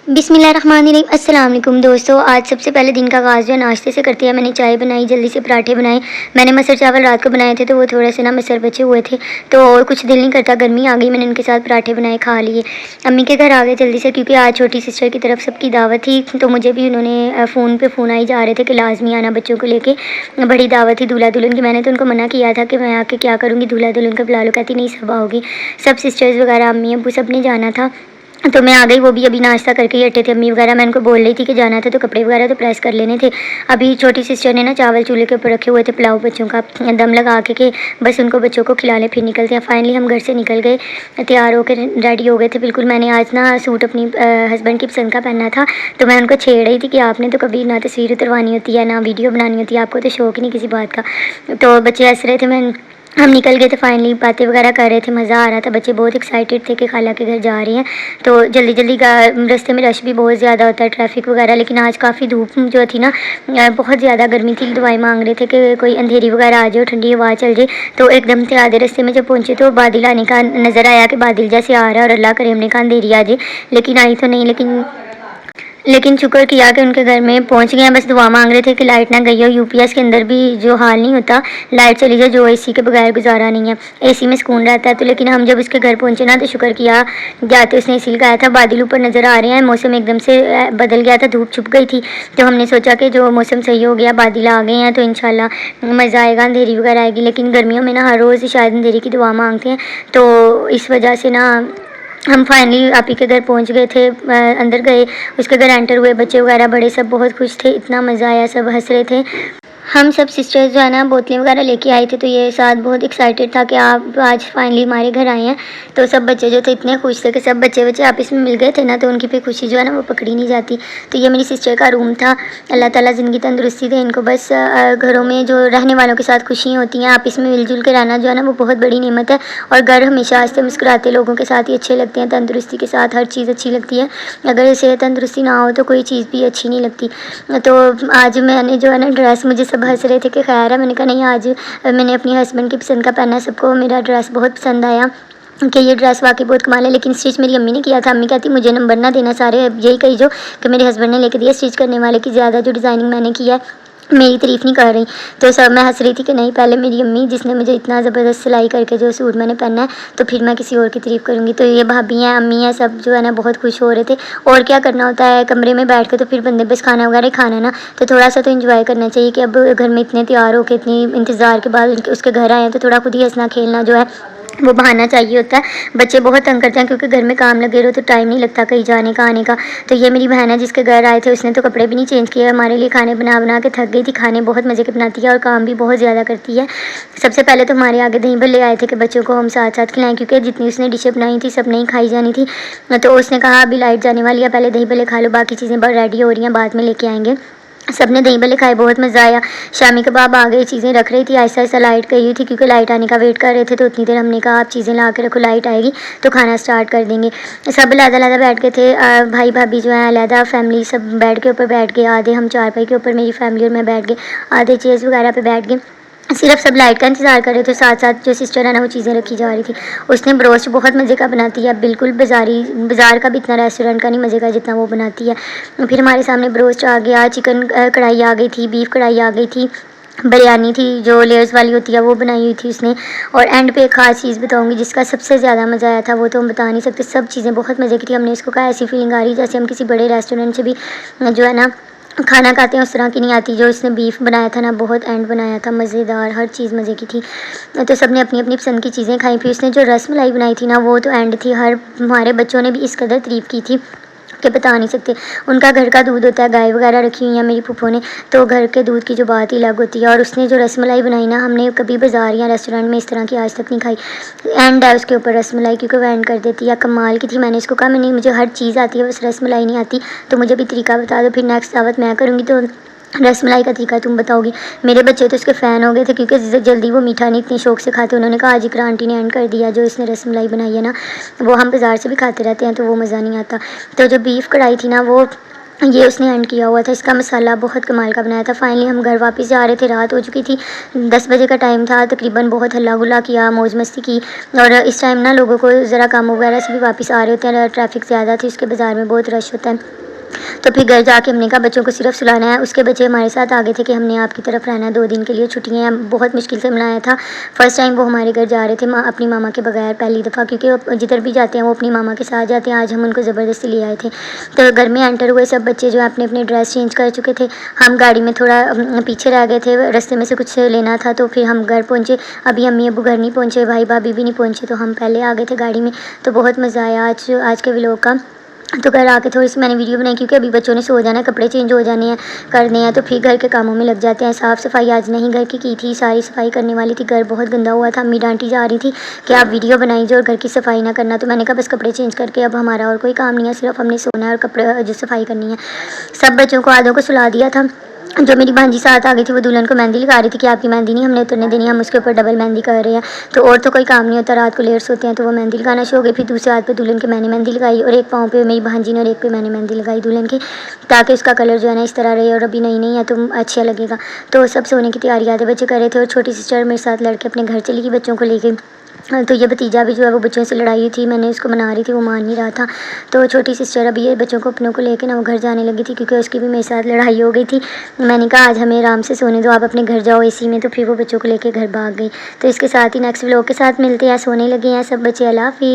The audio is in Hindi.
बिस्मिल्लाहिर्रहमानिर्रहीम। अस्सलाम वालेकुम दोस्तों, आज सबसे पहले दिन का आगाज़ जो है नाश्ते से करते हैं। मैंने चाय बनाई, जल्दी से पराठे बनाए। मैंने मसर चावल रात को बनाए थे तो वो थोड़े से ना मसर बचे हुए थे, तो और कुछ दिल नहीं करता, गर्मी आ गई, मैंने उनके साथ पराठे बनाए, खा लिए। अम्मी के घर आ गए जल्दी से क्योंकि आज छोटी सिस्टर की तरफ सबकी दावत थी, तो मुझे भी उन्होंने फ़ोन पे फ़ोन आई जा रहे थे कि लाज़मी आना बच्चों को लेके, बड़ी दावत थी दूल्हा दुल्हन की। मैंने तो उनको मना किया था कि मैं आके क्या करूँगी, दूल्हा दुल्हन को बुला लो। कहती नहीं, सब आओगी, सब सिस्टर्स वगैरह, अम्मी अब्बू सब ने जाना था। तो मैं आ गई, वो भी अभी नाश्ता करके ही हटे थे अम्मी वगैरह। मैं उनको बोल रही थी कि जाना था तो कपड़े वगैरह तो प्रेस कर लेने थे। अभी छोटी सिस्टर ने ना चावल चूल्हे के ऊपर रखे हुए थे, पुलाव बच्चों का, दम लगा के बस उनको बच्चों को खिला लें फिर निकलते हैं। फाइनली हम घर से निकल गए, तैयार होकर रेडी हो गए थे बिल्कुल। मैंने आज ना सूट अपनी हस्बैंड की पसंद का पहना था, तो मैं उनको छेड़ रही थी कि आपने तो कभी ना तस्वीर उतरवानी होती है ना वीडियो बनानी होती है, आपको तो शौक ही नहीं किसी बात का। तो बच्चे हंस रहे थे, हम निकल गए थे फाइनली, बातें वगैरह कर रहे थे, मज़ा आ रहा था। बच्चे बहुत एक्साइटेड थे कि खाला के घर जा रहे हैं, तो जल्दी जल्दी रास्ते में रश भी बहुत ज़्यादा होता है, ट्रैफिक वगैरह। लेकिन आज काफ़ी धूप जो थी ना, बहुत ज़्यादा गर्मी थी। दुआएं मांग रहे थे कि कोई अंधेरी वगैरह आ जाए, ठंडी हवा चल जाए। तो एकदम से आधे रास्ते में जब पहुँचे तो बादल आने का नज़र आया कि बादल जैसे आ रहा है, और अल्लाह करे हमने कहा अंधेरी आ जाए, लेकिन आई तो नहीं। लेकिन शुक्र किया कि उनके घर में पहुंच गए हैं। बस दुआ मांग रहे थे कि लाइट ना गई हो। यूपीएस के अंदर भी जो हाल नहीं होता, लाइट चली जाए, जो एसी के बगैर गुजारा नहीं है। एसी में सुकून रहता है। तो लेकिन हम जब उसके घर पहुंचे ना, तो शुक्र किया, जाते उसने एसी लगाया था। बादल ऊपर नज़र आ रहे हैं, मौसम एकदम से बदल गया था, धूप छुप गई थी। तो हमने सोचा कि जो मौसम सही हो गया, बादल आ गए हैं, तो इंशाल्लाह मज़ा आएगा, अंधेरी वगैरह आएगी। लेकिन गर्मियों में ना हर रोज़ शायद अंधेरी की दुआ मांगते हैं, तो इस वजह से ना हम फाइनली आप ही के घर पहुंच गए थे। अंदर गए, उसके घर एंटर हुए, बच्चे वगैरह बड़े सब बहुत खुश थे, इतना मज़ा आया, सब हंस रहे थे। हम सब सिस्टर्स जो है ना बोतलें वगैरह लेके आए थे, तो ये साथ बहुत एक्साइटेड था कि आप आज फाइनली हमारे घर आए हैं। तो सब बच्चे जो थे इतने खुश थे कि सब बच्चे आपस में मिल गए थे ना, तो उनकी भी खुशी जो है ना वो पकड़ी नहीं जाती। तो ये मेरी सिस्टर का रूम था। अल्लाह ताला ज़िंदगी तंदुरुस्ती दे इनको। बस घरों में जो रहने वालों के साथ खुशियाँ होती हैं, आपस में मिलजुल के रहना जो है ना वो बहुत बड़ी नेमत है। और घर हमेशा हंसते मुस्कुराते लोगों के साथ ही अच्छे लगते हैं, तंदुरुस्ती के साथ हर चीज़ अच्छी लगती है। अगर सेहत तंदुरुस्ती ना हो तो कोई चीज़ भी अच्छी नहीं लगती। तो आज मैंने जो है ना ड्रेस, मुझे सब हंस रहे थे कि खैर है, मैंने कहा नहीं, आज मैंने अपनी हस्बैंड की पसंद का पहना, सबको मेरा ड्रेस बहुत पसंद आया कि ये ड्रेस वाकई बहुत कमाल है। लेकिन स्टिच मेरी अम्मी ने किया था। अम्मी कहती मुझे नंबर ना देना, सारे यही कही जो कि मेरे हस्बैंड ने लेके दिया, स्टिच करने वाले की ज़्यादा जो डिज़ाइनिंग मैंने किया है, मेरी तारीफ़ नहीं कर रही। तो सब मैं हंस रही थी कि नहीं, पहले मेरी अम्मी जिसने मुझे इतना ज़बरदस्त सिलाई करके जो सूट मैंने पहना है, तो फिर मैं किसी और की तारीफ़ करूँगी। तो ये भाभी हैं, अम्मी हैं, सब जो है ना बहुत खुश हो रहे थे। और क्या करना होता है कमरे में बैठ के, तो फिर बंदे बस खाना वगैरह खाना ना, तो थोड़ा सा तो इन्जॉय करना चाहिए कि अब घर में इतने तैयार होकर इतनी इंतज़ार के बाद उसके घर आए हैं, तो थोड़ा खुद ही हंसना खेलना जो है वो बहाना चाहिए होता है। बच्चे बहुत तंग करते हैं क्योंकि घर में काम लगे रहो तो टाइम नहीं लगता कहीं जाने का आने का। तो ये मेरी बहन है जिसके घर आए थे, उसने तो कपड़े भी नहीं चेंज किए, हमारे लिए खाने बना बना के थक गई थी। खाने बहुत मज़े के बनाती है और काम भी बहुत ज़्यादा करती है। सबसे पहले तो हमारे आगे दही भल्ले आए थे कि बच्चों को हम साथ साथ खिलाएं, क्योंकि जितनी उसने डिशें बनाई थी सब नहीं खाई जानी थी। तो उसने कहा अभी लाइट जाने वाली है, पहले दही भल्ले खा लो, बाकी चीज़ें बहुत रेडी हो रही हैं, बाद में लेके आएंगे। सब ने दही भल्ले खाए, बहुत मज़ा आया। शामी कबाब आ गए, चीज़ें रख रही थी, ऐसा ऐसा लाइट गई हुई थी क्योंकि लाइट आने का वेट कर रहे थे। तो उतनी देर हमने कहा आप चीज़ें ला के रखो, लाइट आएगी तो खाना स्टार्ट कर देंगे। सब अलग-अलग बैठ गए थे, भाई भाभी जो है अलग फैमिली, सब बेड के ऊपर बैठ गए। आधे हम चारपाई के ऊपर, मेरी फैमिली और मैं बैठ गए, आधे चेयर्स वगैरह पे बैठ गए। सिर्फ सब लाइट का इंतज़ार कर रहे थे। साथ साथ जो सिस्टर है ना वो चीज़ें रखी जा रही थी। उसने ब्रोस्ट बहुत मज़े का बनाती है, बिल्कुल बाज़ार का भी इतना रेस्टोरेंट का नहीं मज़े का जितना वो बनाती है। फिर हमारे सामने ब्रोस्ट आ गया, चिकन कढ़ाई आ गई थी, बीफ कढ़ाई आ गई थी, बिरयानी थी जो लेयर्स वाली होती है वो बनाई हुई थी उसने। और एंड पे एक ख़ास चीज़ बताऊंगी जिसका सबसे ज़्यादा मज़ा आया था, वो तो हम बता नहीं सकते, सब चीज़ें बहुत मज़े की थी। हमने इसको कहा ऐसी फीलिंग आ रही जैसे हम किसी बड़े रेस्टोरेंट से भी जो है ना खाना खाते हैं उस तरह की नहीं आती। जो इसने बीफ बनाया था ना, बहुत एंड बनाया था, मज़ेदार, हर चीज़ मज़े की थी। तो सब ने अपनी अपनी पसंद की चीज़ें खाई। फिर उसने जो रस मलाई बनाई थी ना, वो तो एंड थी। हमारे बच्चों ने भी इस कदर तारीफ़ की थी कि बता नहीं सकते। उनका घर का दूध होता है, गाय वगैरह रखी हुई है मेरी फूफो ने, तो घर के दूध की जो बात ही अलग होती है। और उसने जो रसमलाई बनाई ना, हमने कभी बाज़ार या रेस्टोरेंट में इस तरह की आज तक नहीं खाई। एंड है उसके ऊपर रसमलाई, क्योंकि वो एंड कर देती है, कमाल की थी। मैंने इसको कहा मैंने मुझे हर चीज़ आती है, बस रसमलाई नहीं आती, तो मुझे भी तरीका बता दो, फिर नेक्स्ट दावत मैं करूँगी तो रसमलाई का तरीका तुम बताओगी। मेरे बच्चे तो उसके फ़ैन हो गए थे क्योंकि जल्दी वो मीठा नहीं इतने शौक से खाते। उन्होंने कहा आज इकरा आंटी ने एंड कर दिया, जो इसने रसमलाई बनाई है ना वो हम बाज़ार से भी खाते रहते हैं तो वो मज़ा नहीं आता। तो जो बीफ कढ़ाई थी ना, वो ये उसने एंड किया हुआ था। इसका मसाला बहुत कमाल का बनाया था। फाइनली हम घर वापस जा रहे थे, रात हो चुकी थी, 10 बजे का टाइम था तकरीबन। बहुत हल्ला गुल्ला किया, मौज मस्ती की। और इस टाइम ना लोगों को ज़रा काम वगैरह से भी वापस आ रहे होते हैं, ट्रैफिक ज़्यादा थी, उसके बाज़ार में बहुत रश होता है। तो फिर घर जाके हमने कहा बच्चों को सिर्फ सुलाना है। उसके बच्चे हमारे साथ आ गए थे कि हमने आपकी तरफ रहना है 2 दिन के लिए, छुट्टियाँ हैं। बहुत मुश्किल से मनाया था। फर्स्ट टाइम वो हमारे घर जा रहे थे अपनी मामा के बगैर, पहली दफ़ा, क्योंकि वो जिधर भी जाते हैं वो अपनी मामा के साथ जाते हैं। आज हम उनको ज़बरदस्ती ले आए थे। तो घर में एंटर हुए, सब बच्चे जो है अपने अपने ड्रेस चेंज कर चुके थे। हम गाड़ी में थोड़ा पीछे रह गए थे, रास्ते में से कुछ लेना था, तो फिर हम घर पहुँचे। अभी अम्मी अबू घर नहीं पहुँचे, भाई भाभी भी नहीं पहुँचे, तो हम पहले आ गए थे गाड़ी में। तो बहुत मज़ा आया आज के व्लॉग का। तो घर आके थोड़ी सी मैंने वीडियो बनाई, क्योंकि अभी बच्चों ने सो जाना है, कपड़े चेंज हो जाने हैं, करने हैं, तो फिर घर के कामों में लग जाते हैं। साफ़ सफाई आज नहीं घर की थी, सारी सफाई करने वाली थी। घर बहुत गंदा हुआ था। अम्मी डांटी जा रही थी कि आप वीडियो बनाई जो और घर की सफाई ना करना। तो मैंने कहा बस कपड़े चेंज करके अब हमारा और कोई काम नहीं है, सिर्फ हमने सोना है और कपड़े जो सफाई करनी है। सब बच्चों को आधों को सुला दिया था। जो मेरी भांजी साथ आ गई थी वो दुल्हन को मेहंदी लगा रही थी कि आपकी मेहंदी नहीं हमने उतरने देनी, हम उसके ऊपर डबल मेहंदी कर रहे हैं। तो और तो कोई काम नहीं होता, रात को लेट सोते हैं, तो वो मेहंदी लगाना शुरू हो गई। फिर दूसरे हाथ पे दुल्हन के मैंने मेहंदी लगाई, और एक पाँव पे मेरी भांजी ने और एक पे मैंने मेहंदी लगाई दुल्हन के, ताकि उसका कलर जो है ना इस तरह रहे, और अभी नई नई है तो अच्छा लगेगा। तो सब सोने की तैयारी आधे बच्चे कर रहे थे, और छोटी सिस्टर मेरे साथ लड़के अपने घर चली गई बच्चों को लेके। तो ये भतीजा भी जो है वो बच्चों से लड़ाई हुई थी, मैंने उसको मना रही थी, वो मान नहीं रहा था। तो छोटी सिस्टर अभी ये बच्चों को अपनों को लेके ना वो घर जाने लगी थी, क्योंकि उसकी भी मेरे साथ लड़ाई हो गई थी। मैंने कहा आज हमें आराम से सोने दो, आप अपने घर जाओ एसी में। तो फिर वो बच्चों को लेके घर भाग गई। तो इसके साथ ही नेक्स्ट व्लॉग के साथ मिलते हैं। सोने लगे हैं सब बच्चे। अल्लाह हाफ़िज़।